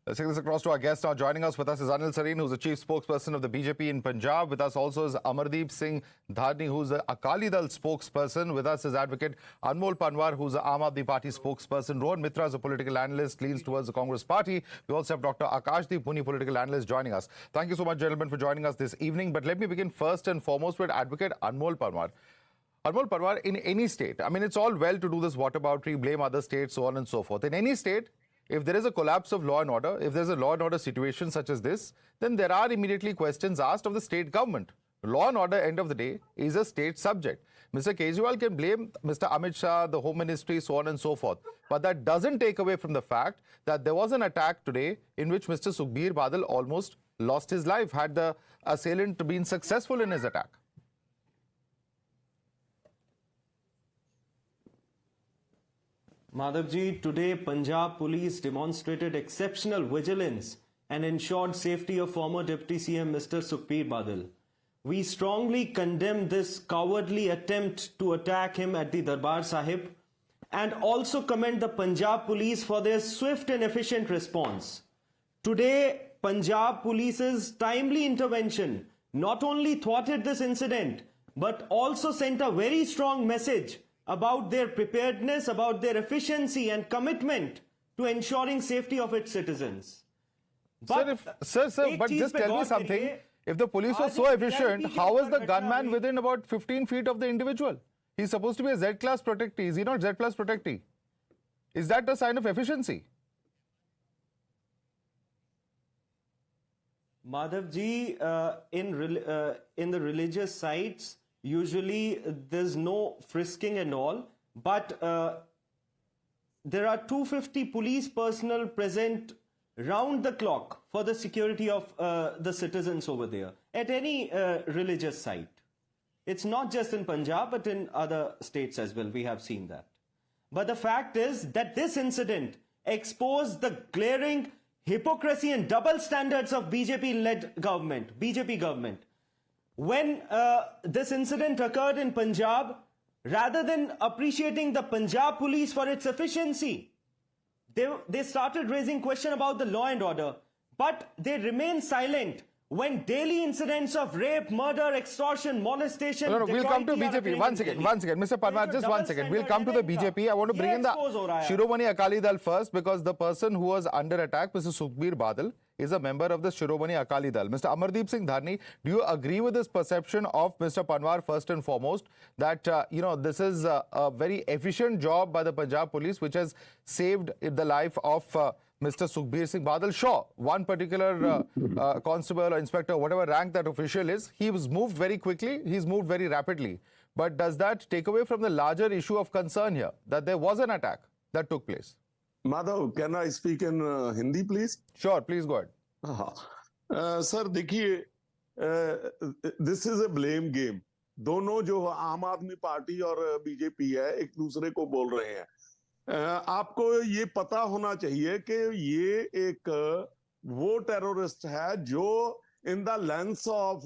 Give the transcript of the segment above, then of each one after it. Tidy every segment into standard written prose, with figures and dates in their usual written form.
Let's take this across to our guest now. Joining us with us is Anil Sareen, who's the chief spokesperson of the BJP in Punjab. With us also is Amardeep Singh Dharni, who's the Akali Dal spokesperson. With us is advocate Anmol Panwar, who's the Aam Aadmi Party spokesperson. Rohan Mitra is a political analyst, leans towards the Congress party. We also have Dr. Akashdeep Muni, political analyst, joining us. Thank you so much, gentlemen, for joining us this evening. But let me begin first and foremost with advocate Anmol Panwar. Anmol Panwar, in any state, I mean, it's all well to do this whataboutery, blame other states, so on and so forth. In any state, if there is a collapse of law and order, if there's a law and order situation such as this, then there are immediately questions asked of the state government. Law and order, end of the day, is a state subject. Mr. Kejriwal can blame Mr. Amit Shah, the Home Ministry, so on and so forth. But that doesn't take away from the fact that there was an attack today in which Mr. Sukhbir Badal almost lost his life had the assailant been successful in his attack. Madhavji, today Punjab police demonstrated exceptional vigilance and ensured safety of former Deputy CM Mr. Sukhbir Badal. We strongly condemn this cowardly attempt to attack him at the Darbar Sahib and also commend the Punjab police for their swift and efficient response. Today, Punjab police's timely intervention not only thwarted this incident but also sent a very strong message about their preparedness, about their efficiency and commitment to ensuring safety of its citizens. But but just tell me something. If the police was so efficient, how was the gunman within about 15 feet of the individual? He's supposed to be a Z-class protectee. Is he not Z-plus protectee? Is that a sign of efficiency? Madhavji, in the religious sites, usually there's no frisking and all, but there are 250 police personnel present round the clock for the security of the citizens over there at any religious site. It's not just in Punjab, but in other states as well. We have seen that. But the fact is that this incident exposed the glaring hypocrisy and double standards of BJP-led government, BJP government. When this incident occurred in Punjab, rather than appreciating the Punjab police for its efficiency, they started raising question about the law and order, but they remained silent when daily incidents of rape, murder, extortion, molestation... No, we'll come to BJP. One second. Mr. Panwar, just 1 second. We'll come to the BJP. I want to bring in the Shiromani Akali Dal first, because the person who was under attack, Mr. Sukhbir Badal, is a member of the Shiromani Akali Dal. Mr. Amardeep Singh Dharni, do you agree with this perception of Mr. Panwar first and foremost that, this is a very efficient job by the Punjab police which has saved the life of Mr. Sukhbir Singh Badal? Sure, one particular constable or inspector, whatever rank that official is, he was moved very quickly, he's moved very rapidly. But does that take away from the larger issue of concern here, that there was an attack that took place? Madhav, can I speak in Hindi, please? Sure, please go ahead. Sir, देखिए, this is a blame game. दोनों जो आम आदमी party और BJP है एक दूसरे को बोल रहे हैं. आपको ये पता होना चाहिए कि ये एक वो टेररिस्ट है जो in the lens of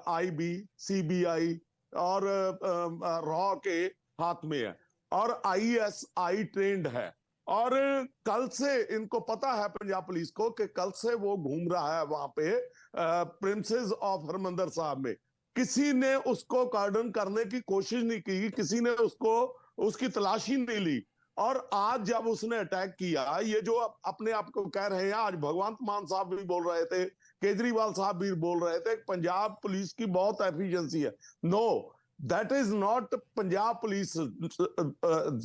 IB, CBI और रॉ के हाथ में है और आईएसआई ट्रेंड है. और कल से इनको पता है पंजाब पुलिस को कि कल से वो घूम रहा है वहां पे प्रिंसेस ऑफ हरमंदर साहब में. किसी ने उसको कार्डन करने की कोशिश नहीं की, किसी ने उसको उसकी तलाशी नहीं ली. और आज जब उसने अटैक किया, ये जो अपने आप को कह रहे हैं, आज भगवंत मान साहब भी बोल रहे थे, केजरीवाल साहब भी बोल रहे थे, पंजाब पुलिस की बहुत एफिशिएंसी है. No, that is not Punjab police.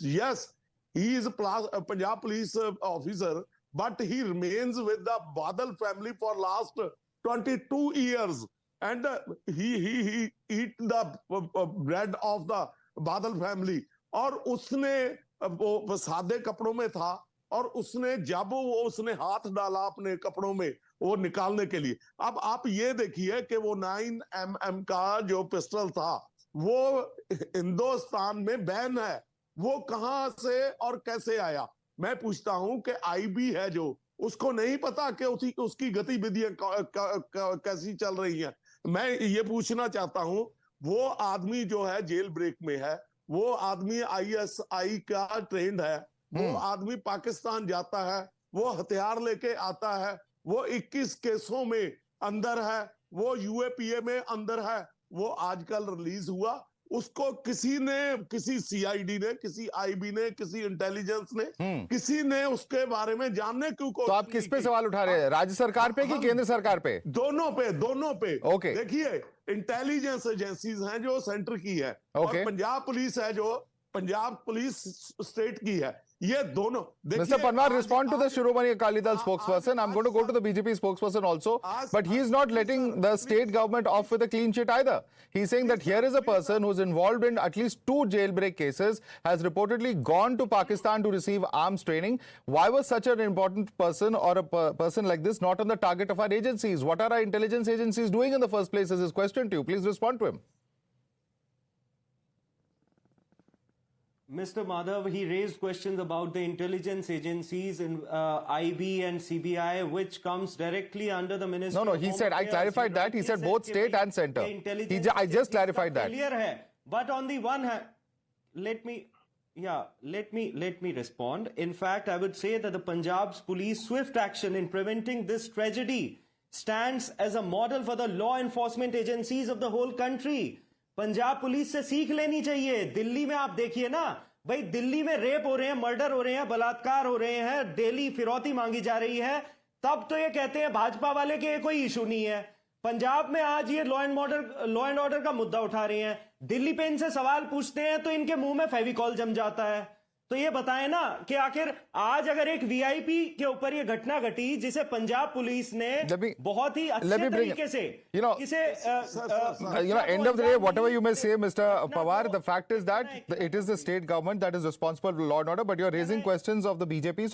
Yes, he is a Punjab police officer, but he remains with the Badal family for last 22 years. And he eat the bread of the Badal family. और उसने वो सादे कपड़ों में था और उसने जब वो उसने हाथ डाला अपने कपड़ों में वो निकालने के लिए. अब आप ये देखिए कि वो 9mm का जो पिस्टल था वो हिंदुस्तान में बैन है. वो कहां से और कैसे आया? मैं पूछता हूं कि आईबी है जो, उसको नहीं पता कि उसकी गतिविधियां कैसी चल रही हैं. मैं ये पूछना चाहता हूं, वो आदमी जो है जेल ब्रेक में है, वो आदमी आईएसआई का ट्रेंड है, वो आदमी पाकिस्तान जाता है, वो हथियार लेके आता है, वो 21 केसों में अंदर है, वो यूएपीए में अंदर है, वो आजकल रिलीज हुआ। उसको किसी ने, किसी सीआईडी ने, किसी आईबी ने, किसी इंटेलिजेंस ने, किसी ने उसके बारे में जानने क्यों तो आप किस पे सवाल उठा रहे हैं, राज्य सरकार पे कि केंद्र सरकार पे? दोनों पे। ओके। देखिए, इंटेलिजेंस एजेंसीज हैं जो सेंटर की है, और पंजाब पुलिस है जो पंजाब पुलिस स्टेट की है। ये दोनों। Mr. Panwar, respond to the Shiromani Akali Dal spokesperson. I'm going to go to the BJP spokesperson also, but he is not letting the state government off with a clean sheet either. He's saying that here is a person who's involved in at least 2 jailbreak cases, has reportedly gone to Pakistan to receive arms training. Why was such an important person or a person like this not on the target of our agencies? What are our intelligence agencies doing in the first place is his question to you. Please respond to him. Mr. Madhav, he raised questions about the intelligence agencies in IB and CBI, which comes directly under the Ministry. No, of he Home said, I Affairs. clarified that. He said both state and center. I just clarified that. Clear hai. But on the one hand, let me respond. In fact, I would say that the Punjab's police swift action in preventing this tragedy stands as a model for the law enforcement agencies of the whole country. Punjab police से सीख लेनी चाहिए। दिल्ली में आप देखिए ना भाई, दिल्ली में रेप हो रहे हैं, मर्डर हो रहे हैं, बलात्कार हो रहे हैं, डेली फिरौती मांगी जा रही है, तब तो ये कहते हैं भाजपा वाले के कोई इशू नहीं है। पंजाब में आज ये लॉ एंड ऑर्डर का मुद्दा उठा रहे हैं, दिल्ली पे इनसे सवाल पूछते हैं तो इनके मुंह में फेविकॉल जम जाता है। तो ये बताएं ना कि आखिर आज अगर एक वीआईपी के ऊपर ये घटना घटी जिसे पंजाब पुलिस ने बहुत ही अच्छे तरीके से end of the day, whatever you may say, Mr. Pawar, the fact is that it is the state government that is responsible for law and order, but you're raising questions of the BJP. So